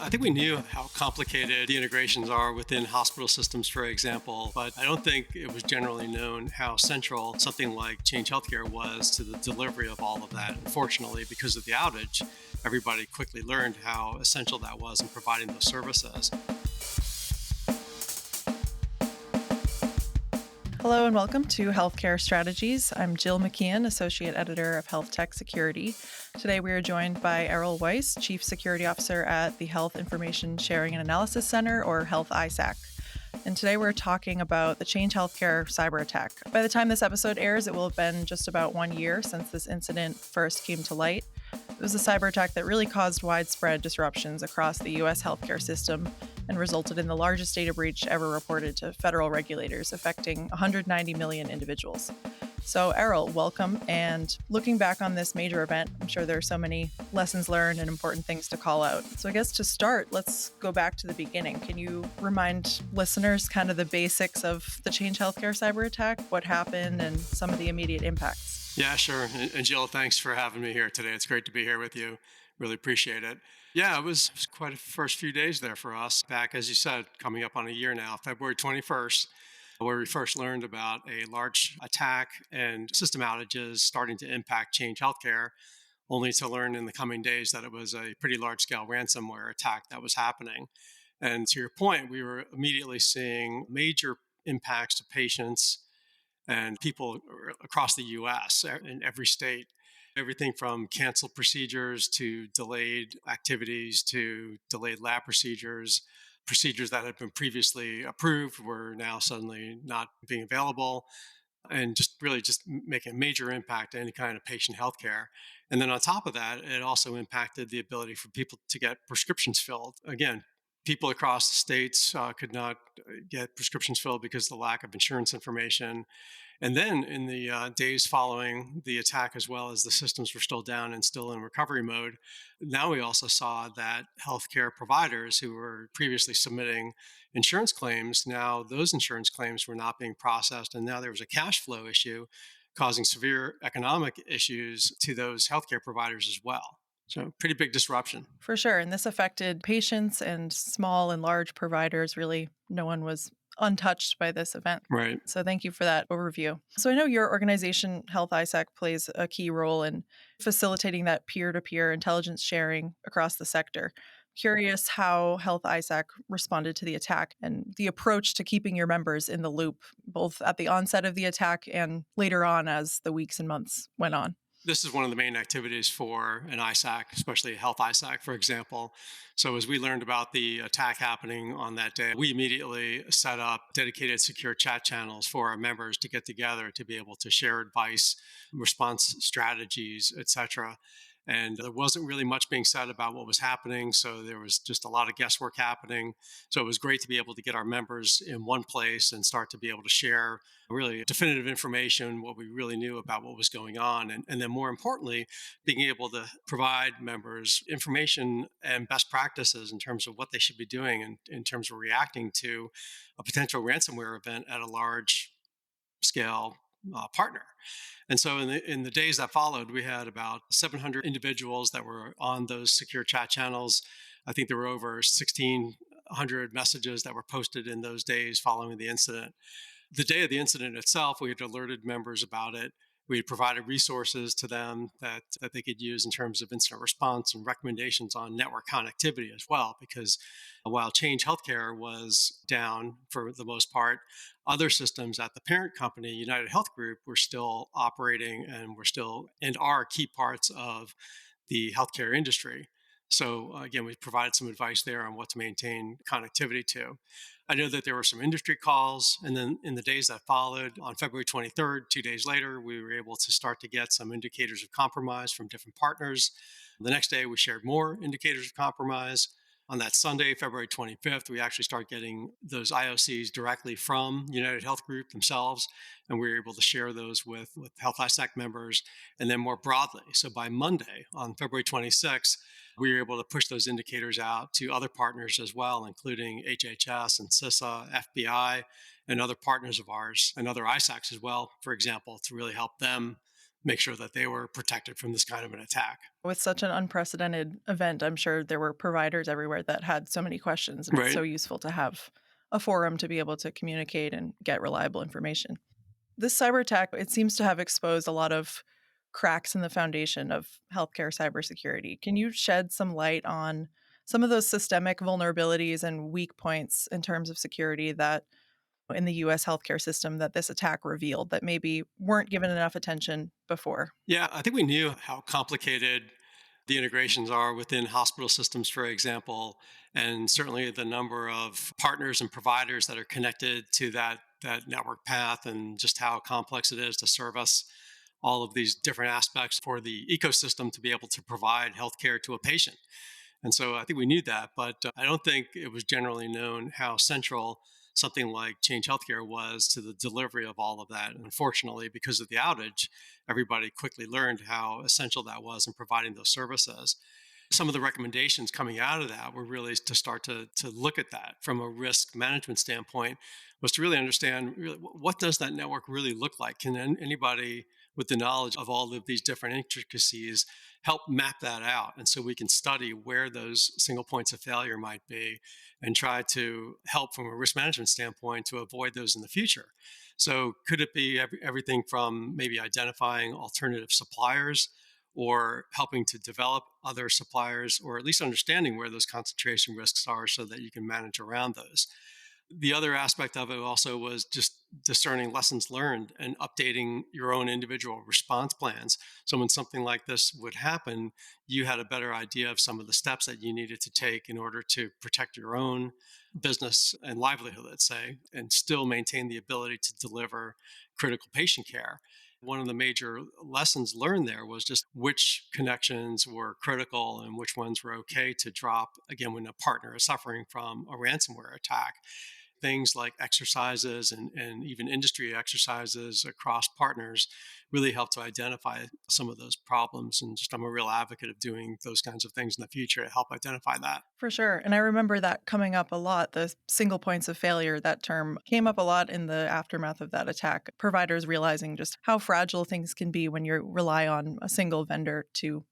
I think we knew how complicated the integrations are within hospital systems, for example, but I don't think it was generally known how central something like Change Healthcare was to the delivery of all of that. Unfortunately, because of the outage, everybody quickly learned how essential that was in providing those services. Hello and welcome to Healthcare Strategies. I'm Jill McKeon, Associate Editor of Health Tech Security. Today we are joined by Errol Weiss, Chief Security Officer at the Health Information Sharing and Analysis Center, or Health ISAC. And today we're talking about the Change Healthcare cyberattack. By the time this episode airs, it will have been just about 1 year since this incident first came to light. It was a cyber attack that really caused widespread disruptions across the U.S. healthcare system and resulted in the largest data breach ever reported to federal regulators, affecting 190 million individuals. So, Errol, welcome. And looking back on this major event, I'm sure there are so many lessons learned and important things to call out. So I guess to start, let's go back to the beginning. Can you remind listeners kind of the basics of the Change Healthcare cyber attack, what happened, and some of the immediate impacts? Yeah, sure. And Jill, thanks for having me here today. It's great to be here with you. Really appreciate it. Yeah, it was quite a first few days there for us. Back, as you said, coming up on a year now, February 21st, where we first learned about a large attack and system outages starting to impact Change Healthcare, only to learn in the coming days that it was a pretty large scale ransomware attack that was happening. And to your point, we were immediately seeing major impacts to patients and people across the US in every state. Everything from canceled procedures to delayed activities to delayed lab procedures. Procedures that had been previously approved were now suddenly not being available, and just really just making a major impact to any kind of patient healthcare. And then on top of that, it also impacted the ability for people to get prescriptions filled. Again, people across the states could not get prescriptions filled because of the lack of insurance information. And then in the days following the attack, as well as the systems were still down and still in recovery mode, now we also saw that healthcare providers who were previously submitting insurance claims, now those insurance claims were not being processed. And now there was a cash flow issue causing severe economic issues to those healthcare providers as well. So, pretty big disruption. For sure. And this affected patients and small and large providers. Really, no one was untouched by this event. Right. So thank you for that overview. So I know your organization, Health ISAC, plays a key role in facilitating that peer-to-peer intelligence sharing across the sector. Curious how Health ISAC responded to the attack and the approach to keeping your members in the loop, both at the onset of the attack and later on as the weeks and months went on. This is one of the main activities for an ISAC, especially a health ISAC, for example. So as we learned about the attack happening on that day, we immediately set up dedicated secure chat channels for our members to get together to be able to share advice, response strategies, etc. And there wasn't really much being said about what was happening. So there was just a lot of guesswork happening. So it was great to be able to get our members in one place and start to be able to share really definitive information, what we really knew about what was going on. And then more importantly, being able to provide members information and best practices in terms of what they should be doing in terms of reacting to a potential ransomware event at a large scale partner. And so in the days that followed, we had about 700 individuals that were on those secure chat channels. I think there were over 1,600 messages that were posted in those days following the incident. The day of the incident itself, we had alerted members about it. We had provided resources to them that they could use in terms of incident response and recommendations on network connectivity as well, because while Change Healthcare was down for the most part, other systems at the parent company, United Health Group, were still operating and were still and are key parts of the healthcare industry. So again, we provided some advice there on what to maintain connectivity to. I know that there were some industry calls, and then in the days that followed, on February 23rd, 2 days later, we were able to start to get some indicators of compromise from different partners. The next day, we shared more indicators of compromise. On that Sunday, February 25th, we actually started getting those IOCs directly from United Health Group themselves, and we were able to share those with Health ISAC members, and then more broadly. So by Monday, on February 26th, we were able to push those indicators out to other partners as well, including HHS and CISA, FBI, and other partners of ours, and other ISACs as well, for example, to really help them make sure that they were protected from this kind of an attack. With such an unprecedented event, I'm sure there were providers everywhere that had so many questions, and it's Right. so useful to have a forum to be able to communicate and get reliable information. This cyber attack, it seems to have exposed a lot of cracks in the foundation of healthcare cybersecurity. Can you shed some light on some of those systemic vulnerabilities and weak points in terms of security that in the US healthcare system that this attack revealed that maybe weren't given enough attention before? Yeah, I think we knew how complicated the integrations are within hospital systems, for example, and certainly the number of partners and providers that are connected to that network path, and just how complex it is to service all of these different aspects for the ecosystem to be able to provide healthcare to a patient. And so I think we knew that, but I don't think it was generally known how central something like Change Healthcare was to the delivery of all of that. And unfortunately, because of the outage, everybody quickly learned how essential that was in providing those services. Some of the recommendations coming out of that were really to start to look at that from a risk management standpoint, was to really understand really what does that network really look like. Can anybody with the knowledge of all of these different intricacies help map that out, and so we can study where those single points of failure might be and try to help from a risk management standpoint to avoid those in the future. So could it be everything from maybe identifying alternative suppliers, or helping to develop other suppliers, or at least understanding where those concentration risks are so that you can manage around those. The other aspect of it also was just discerning lessons learned and updating your own individual response plans. So when something like this would happen, you had a better idea of some of the steps that you needed to take in order to protect your own business and livelihood, let's say, and still maintain the ability to deliver critical patient care. One of the major lessons learned there was just which connections were critical and which ones were okay to drop, again, when a partner is suffering from a ransomware attack. Things like exercises and even industry exercises across partners really help to identify some of those problems. And just I'm a real advocate of doing those kinds of things in the future to help identify that. For sure. And I remember that coming up a lot. The single points of failure, that term came up a lot in the aftermath of that attack. Providers realizing just how fragile things can be when you rely on a single vendor to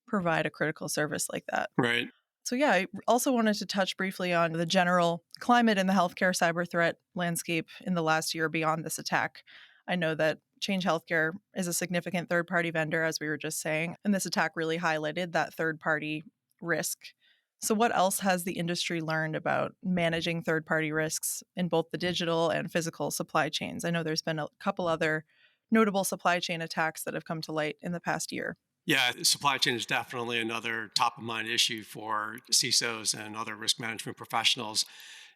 provide a critical service like that. Right. So, yeah, I also wanted to touch briefly on the general climate in the healthcare cyber threat landscape in the last year beyond this attack. I know that Change Healthcare is a significant third party vendor, as we were just saying, and this attack really highlighted that third party risk. So, what else has the industry learned about managing third party risks in both the digital and physical supply chains? I know there's been a couple other notable supply chain attacks that have come to light in the past year. Yeah, supply chain is definitely another top of mind issue for CISOs and other risk management professionals,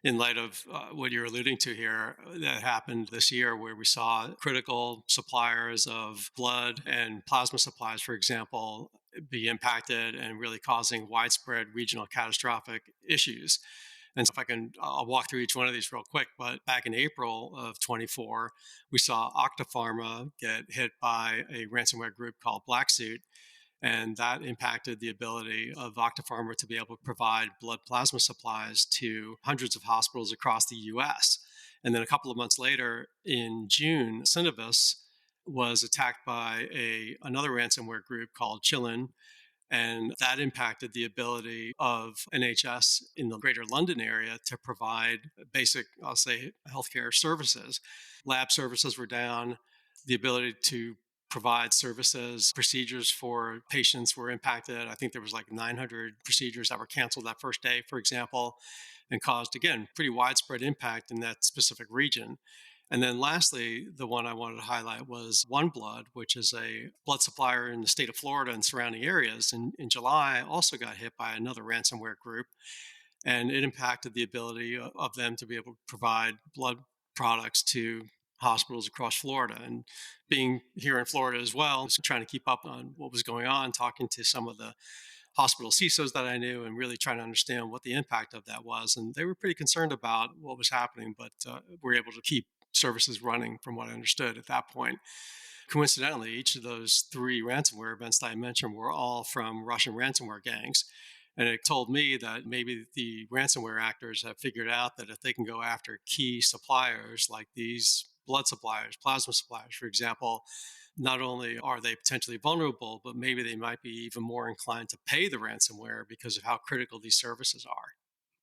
in light of what you're alluding to here. That happened this year, where we saw critical suppliers of blood and plasma supplies, for example, be impacted and really causing widespread regional catastrophic issues. And so if I can, I'll walk through each one of these real quick. But back in April of 24, we saw Octapharma get hit by a ransomware group called Black Suit, and that impacted the ability of Octapharma to be able to provide blood plasma supplies to hundreds of hospitals across the US. And then a couple of months later, in June, Synovus was attacked by another ransomware group called Chilin, and that impacted the ability of NHS in the greater London area to provide basic, I'll say, healthcare services. Lab services were down. The ability to provide services, procedures for patients were impacted. I think there was like 900 procedures that were canceled that first day, for example, and caused, again, pretty widespread impact in that specific region. And then lastly, the one I wanted to highlight was OneBlood, which is a blood supplier in the state of Florida and surrounding areas. And in July, also got hit by another ransomware group, and it impacted the ability of them to be able to provide blood products to hospitals across Florida. And being here in Florida as well, so trying to keep up on what was going on, talking to some of the hospital CISOs that I knew, and really trying to understand what the impact of that was. And they were pretty concerned about what was happening, but were able to keep services running from what I understood at that point. Coincidentally, each of those three ransomware events that I mentioned were all from Russian ransomware gangs. And it told me that maybe the ransomware actors have figured out that if they can go after key suppliers like these blood suppliers, plasma suppliers, for example, not only are they potentially vulnerable, but maybe they might be even more inclined to pay the ransomware because of how critical these services are.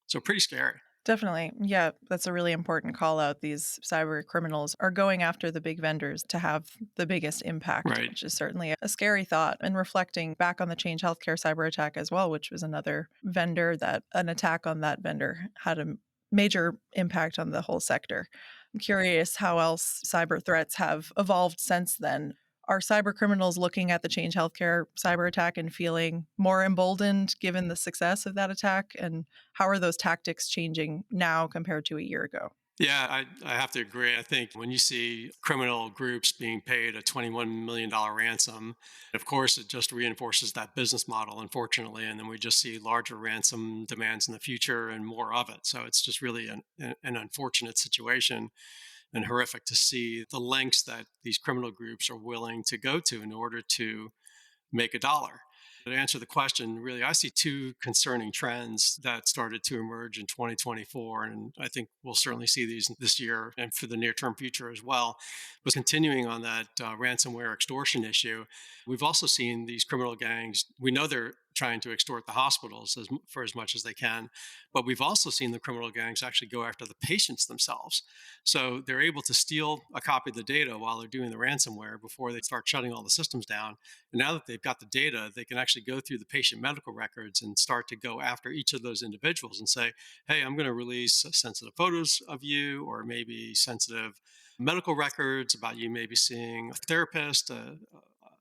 So pretty scary. Definitely. Yeah, that's a really important call out. These cyber criminals are going after the big vendors to have the biggest impact, Right. which is certainly a scary thought. And reflecting back on the Change Healthcare cyber attack as well, which was another vendor that an attack on that vendor had a major impact on the whole sector. I'm curious how else cyber threats have evolved since then. Are cyber criminals looking at the Change Healthcare cyber attack and feeling more emboldened given the success of that attack? And how are those tactics changing now compared to a year ago? Yeah, I have to agree. I think when you see criminal groups being paid a $21 million ransom, of course, it just reinforces that business model, unfortunately. And then we just see larger ransom demands in the future and more of it. So it's just really an unfortunate situation and horrific to see the lengths that these criminal groups are willing to go to in order to make a dollar. To answer the question, really, I see two concerning trends that started to emerge in 2024. And I think we'll certainly see these this year and for the near term future as well. But continuing on that ransomware extortion issue, we've also seen these criminal gangs. We know they're trying to extort the hospitals for as much as they can. But we've also seen the criminal gangs actually go after the patients themselves. So they're able to steal a copy of the data while they're doing the ransomware before they start shutting all the systems down. And now that they've got the data, they can actually go through the patient medical records and start to go after each of those individuals and say, hey, I'm going to release sensitive photos of you, or maybe sensitive medical records about you maybe seeing a therapist, a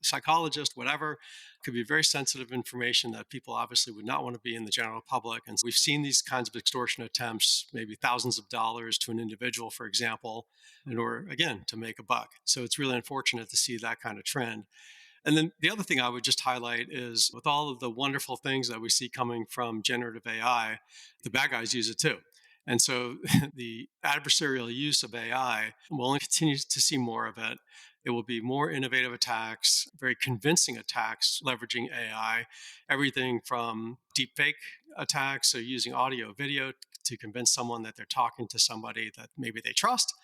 psychologist, whatever. Could be very sensitive information that people obviously would not want to be in the general public. And we've seen these kinds of extortion attempts, maybe thousands of dollars to an individual, for example, in order, again, to make a buck. So it's really unfortunate to see that kind of trend. And then the other thing I would just highlight is with all of the wonderful things that we see coming from generative AI, the bad guys use it too. And so the adversarial use of AI will only continue to see more of it. It will be more innovative attacks, very convincing attacks leveraging AI, everything from deepfake attacks, so using audio, video to convince someone that they're talking to somebody that maybe they trust,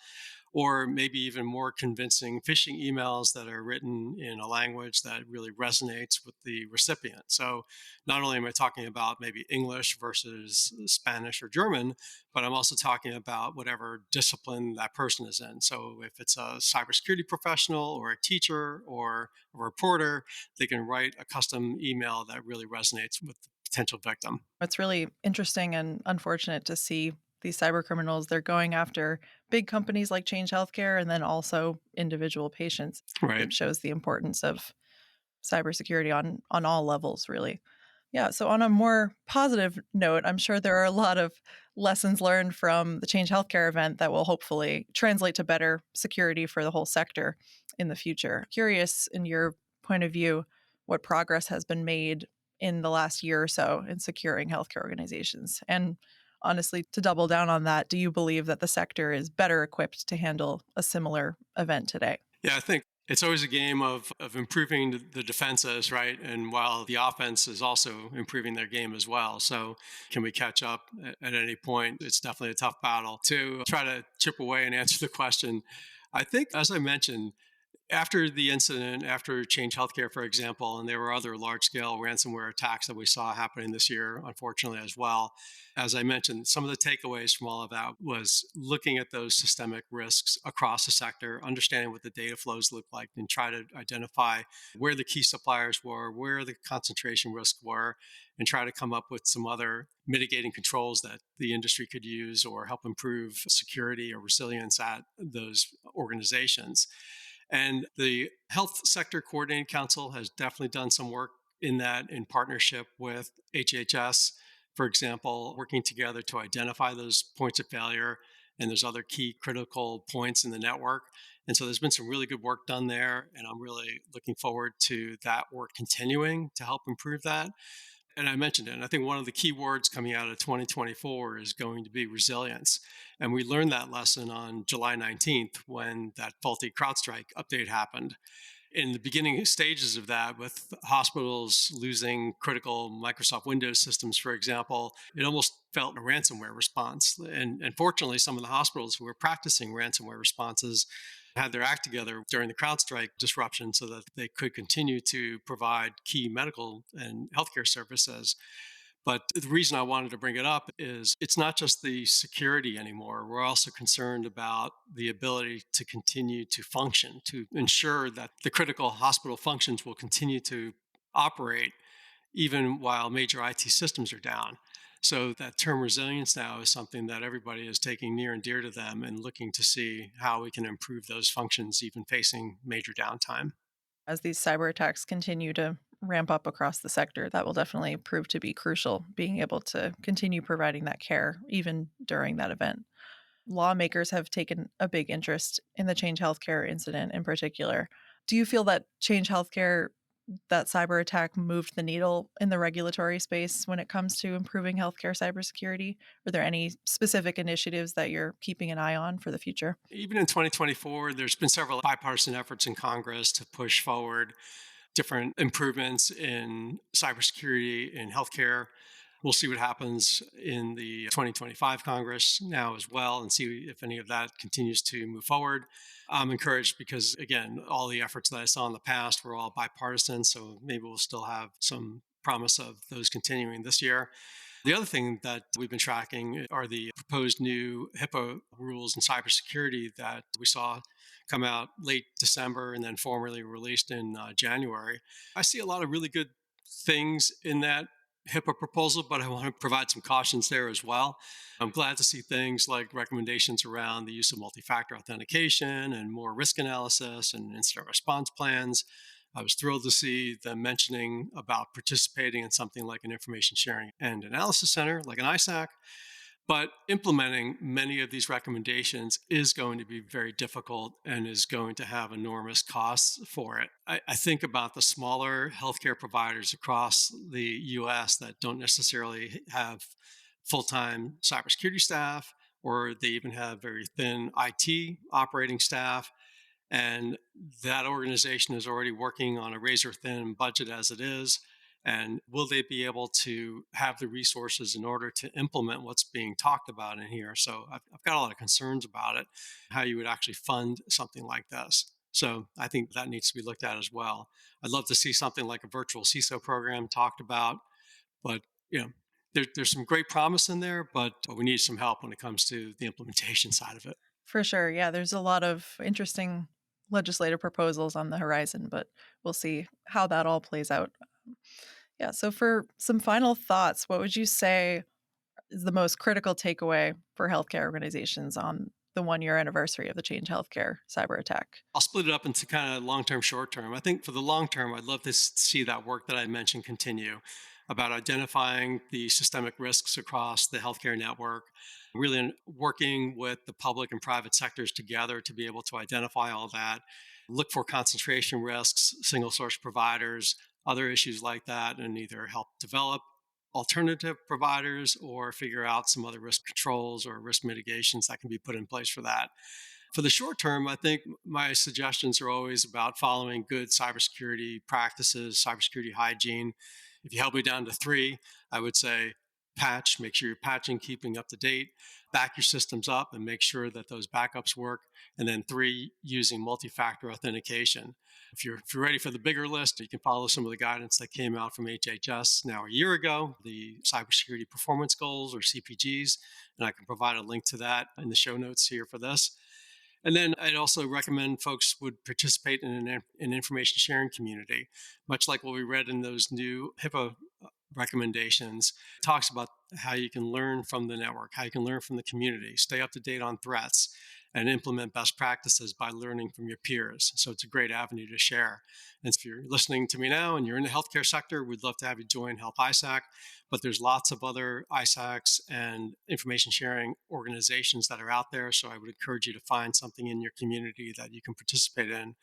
or maybe even more convincing phishing emails that are written in a language that really resonates with the recipient. So, not only am I talking about maybe English versus Spanish or German, but I'm also talking about whatever discipline that person is in. So, if it's a cybersecurity professional or a teacher or a reporter, they can write a custom email that really resonates with the potential victim. It's really interesting and unfortunate to see these cyber criminals. They're going after big companies like Change Healthcare and then also individual patients. Right. It shows the importance of cybersecurity on all levels, really. Yeah, so on a more positive note, I'm sure there are a lot of lessons learned from the Change Healthcare event that will hopefully translate to better security for the whole sector in the future. Curious, in your point of view, what progress has been made in the last year or so in securing healthcare organizations? And honestly, to double down on that, do you believe that the sector is better equipped to handle a similar event today? Yeah, I think it's always a game of improving the defenses, right? And while the offense is also improving their game as well. So, can we catch up at any point? It's definitely a tough battle to try to chip away and answer the question. I think, as I mentioned, after the incident, after Change Healthcare, for example, and there were other large scale ransomware attacks that we saw happening this year, unfortunately, as well. As I mentioned, some of the takeaways from all of that was looking at those systemic risks across the sector, understanding what the data flows look like, and try to identify where the key suppliers were, where the concentration risks were, and try to come up with some other mitigating controls that the industry could use or help improve security or resilience at those organizations. And the Health Sector Coordinating Council has definitely done some work in that in partnership with HHS, for example, working together to identify those points of failure. And there's other key critical points in the network. And so there's been some really good work done there. And I'm really looking forward to that work continuing to help improve that. And I mentioned it. And I think one of the key words coming out of 2024 is going to be resilience. And we learned that lesson on July 19th when that faulty CrowdStrike update happened. In the beginning stages of that, with hospitals losing critical Microsoft Windows systems, for example, it almost felt a ransomware response. And fortunately, some of the hospitals who were practicing ransomware responses had their act together during the CrowdStrike disruption so that they could continue to provide key medical and healthcare services. But the reason I wanted to bring it up is it's not just the security anymore. We're also concerned about the ability to continue to function, to ensure that the critical hospital functions will continue to operate even while major IT systems are down. So that term resilience now is something that everybody is taking near and dear to them and looking to see how we can improve those functions even facing major downtime. As these cyber attacks continue to ramp up across the sector, that will definitely prove to be crucial, being able to continue providing that care even during that event. Lawmakers have taken a big interest in the Change Healthcare incident in particular. Do you feel that Change Healthcare, that cyber attack, moved the needle in the regulatory space when it comes to improving healthcare cybersecurity? Are there any specific initiatives that you're keeping an eye on for the future? Even in 2024, there's been several bipartisan efforts in Congress to push forward different improvements in cybersecurity in healthcare. We'll see what happens in the 2025 Congress now as well and see if any of that continues to move forward. I'm encouraged because, again, all the efforts that I saw in the past were all bipartisan. So maybe we'll still have some promise of those continuing this year. The other thing that we've been tracking are the proposed new HIPAA rules in cybersecurity that we saw come out late December and then formally released in January. I see a lot of really good things in that HIPAA proposal, but I want to provide some cautions there as well. I'm glad to see things like recommendations around the use of multi factor authentication and more risk analysis and incident response plans. I was thrilled to see them mentioning about participating in something like an information sharing and analysis center, like an ISAC. But implementing many of these recommendations is going to be very difficult and is going to have enormous costs for it. I think about the smaller healthcare providers across the US that don't necessarily have full time cybersecurity staff, or they even have very thin IT operating staff, and that organization is already working on a razor thin budget as it is. And will they be able to have the resources in order to implement what's being talked about in here? So I've got a lot of concerns about it, how you would actually fund something like this. So I think that needs to be looked at as well. I'd love to see something like a virtual CISO program talked about, but you know, there's some great promise in there, but we need some help when it comes to the implementation side of it. For sure. Yeah, there's a lot of interesting legislative proposals on the horizon, but we'll see how that all plays out. Yeah, so for some final thoughts, what would you say is the most critical takeaway for healthcare organizations on the 1 year anniversary of the Change Healthcare cyber attack? I'll split it up into kind of long term, short term. I think for the long term, I'd love to see that work that I mentioned continue about identifying the systemic risks across the healthcare network, really working with the public and private sectors together to be able to identify all that, look for concentration risks, single source providers, other issues like that, and either help develop alternative providers or figure out some other risk controls or risk mitigations that can be put in place for that. For the short term, I think my suggestions are always about following good cybersecurity practices, cybersecurity hygiene. If you held me down to three, I would say patch, make sure you're patching, keeping up to date, back your systems up and make sure that those backups work. And then three, using multi factor authentication. If you're ready for the bigger list, you can follow some of the guidance that came out from HHS now a year ago, the cybersecurity performance goals or CPGs. And I can provide a link to that in the show notes here for this. And then I'd also recommend folks would participate in an information sharing community, much like what we read in those new HIPAA recommendations. It talks about how you can learn from the network, how you can learn from the community, stay up to date on threats, and implement best practices by learning from your peers. So it's a great avenue to share. And if you're listening to me now and you're in the healthcare sector, we'd love to have you join Health ISAC. But there's lots of other ISACs and information sharing organizations that are out there. So I would encourage you to find something in your community that you can participate in.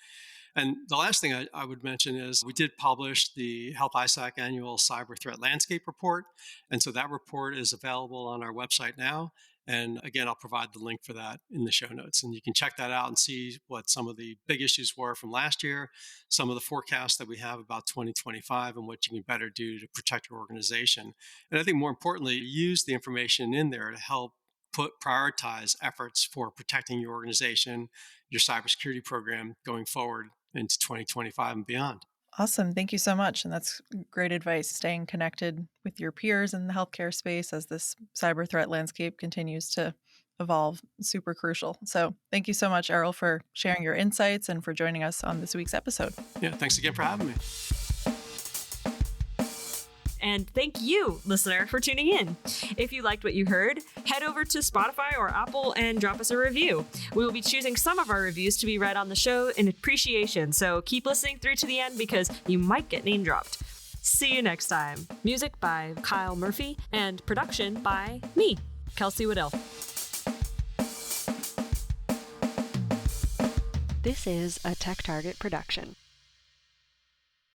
And the last thing I would mention is we did publish the Health ISAC annual cyber threat landscape report. And so that report is available on our website now. And again, I'll provide the link for that in the show notes. And you can check that out and see what some of the big issues were from last year, some of the forecasts that we have about 2025, and what you can better do to protect your organization. And I think more importantly, use the information in there to help prioritize efforts for protecting your organization, your cybersecurity program going forward into 2025 and beyond. Awesome. Thank you so much. And that's great advice. Staying connected with your peers in the healthcare space as this cyber threat landscape continues to evolve, super crucial. So thank you so much, Errol, for sharing your insights and for joining us on this week's episode. Yeah, thanks again for having me. And thank you, listener, for tuning in. If you liked what you heard, head over to Spotify or Apple and drop us a review. We will be choosing some of our reviews to be read on the show in appreciation, so keep listening through to the end because you might get name dropped. See you next time. Music by Kyle Murphy and production by me, Kelsey Waddell. This is a Tech Target production.